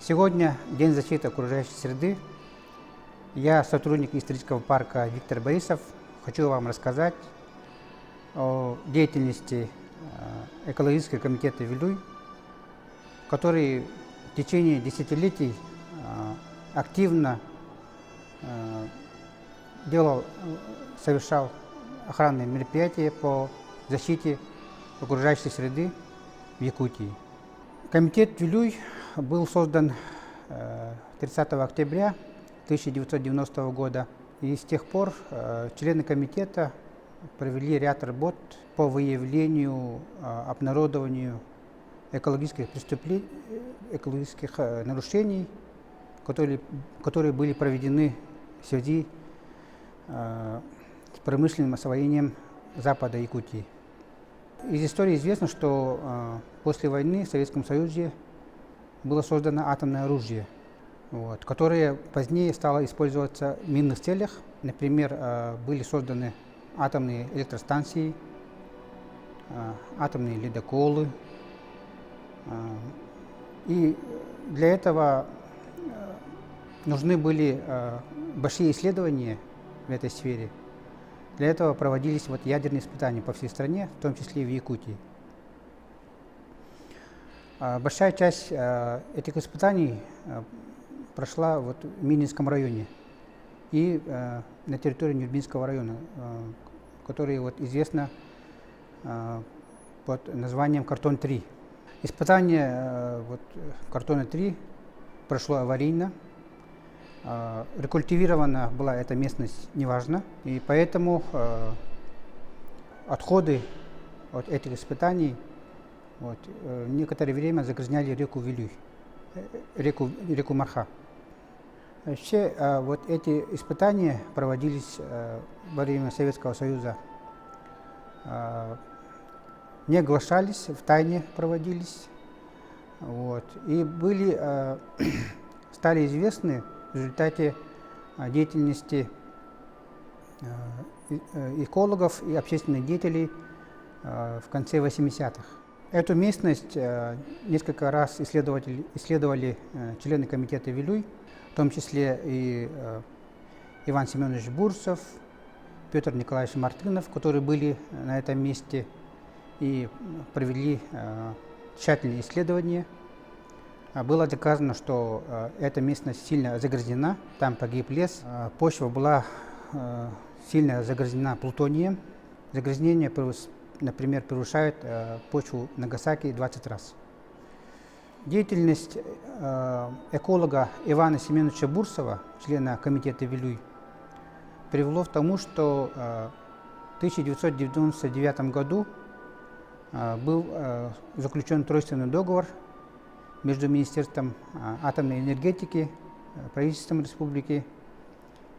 Сегодня День защиты окружающей среды. Я сотрудник исторического парка Виктор Борисов. Хочу вам рассказать о деятельности экологического комитета Вилюй, который в течение десятилетий активно совершал охранные мероприятия по защите окружающей среды в Якутии. Комитет Вилюй был создан 30 октября 1990 года, и с тех пор члены комитета провели ряд работ по выявлению, обнародованию экологических нарушений, которые были проведены в связи с промышленным освоением запада Якутии. Из истории известно, что после войны в Советском Союзе было создано атомное оружие, которое позднее стало использоваться в минных целях. Например, были созданы атомные электростанции, атомные ледоколы. И для этого нужны были большие исследования в этой сфере. Для этого проводились ядерные испытания по всей стране, в том числе и в Якутии. Большая часть этих испытаний прошла в Мининском районе и на территории Нюрбинского района, который известно под названием Картон-3. Испытание Картона-3 прошло аварийно. Рекультивирована была эта местность неважно, и поэтому отходы от этих испытаний некоторое время загрязняли реку Вилюй, реку Марха. Вообще эти испытания проводились во время Советского Союза, не оглашались, в тайне проводились, и стали известны в результате деятельности экологов и общественных деятелей в конце 80-х. Эту местность несколько раз исследовали члены комитета Вилюй, в том числе и Иван Семенович Бурсов, Петр Николаевич Мартынов, которые были на этом месте и провели тщательные исследования. Было доказано, что эта местность сильно загрязнена, там погиб лес, почва была сильно загрязнена плутонием. Загрязнение, например, превышает почву Нагасаки 20 раз. Деятельность эколога Ивана Семеновича Бурсова, члена комитета Вилюй, привело к тому, что в 1999 году был заключен тройственный договор между Министерством атомной энергетики, правительством республики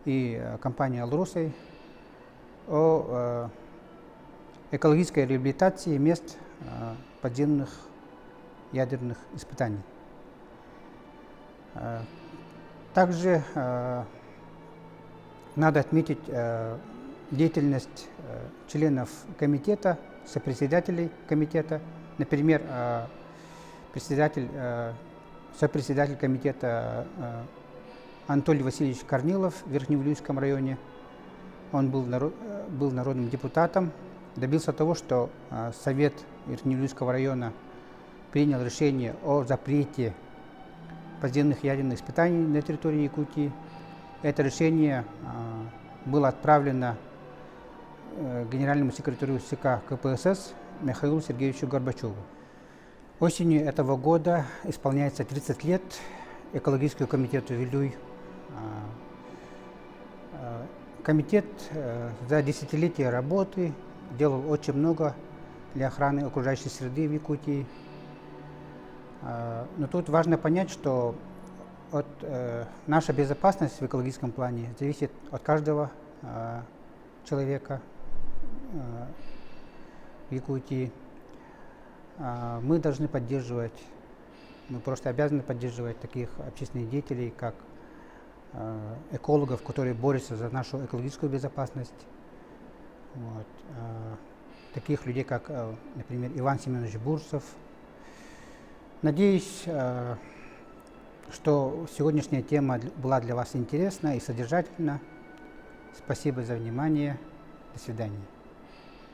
и компанией «Алросой» о экологической реабилитации мест подземных ядерных испытаний. Также надо отметить деятельность членов комитета, сопредседателей комитета. Например, сопредседатель комитета Анатолий Васильевич Корнилов в Верхневилюйском районе. Он был народным депутатом, добился того, что Совет Верхневилюйского района принял решение о запрете подземных ядерных испытаний на территории Якутии. Это решение было отправлено генеральному секретарю ЦК КПСС Михаилу Сергеевичу Горбачеву. Осенью этого года исполняется 30 лет экологическому комитету Вилюй. Комитет за десятилетия работы делал очень много для охраны окружающей среды в Якутии. Но тут важно понять, что наша безопасность в экологическом плане зависит от каждого человека в Якутии. Мы должны поддерживать, мы просто обязаны поддерживать таких общественных деятелей, как экологов, которые борются за нашу экологическую безопасность. Таких людей, как, например, Иван Семенович Бурсов. Надеюсь, что сегодняшняя тема была для вас интересна и содержательна. Спасибо за внимание. До свидания.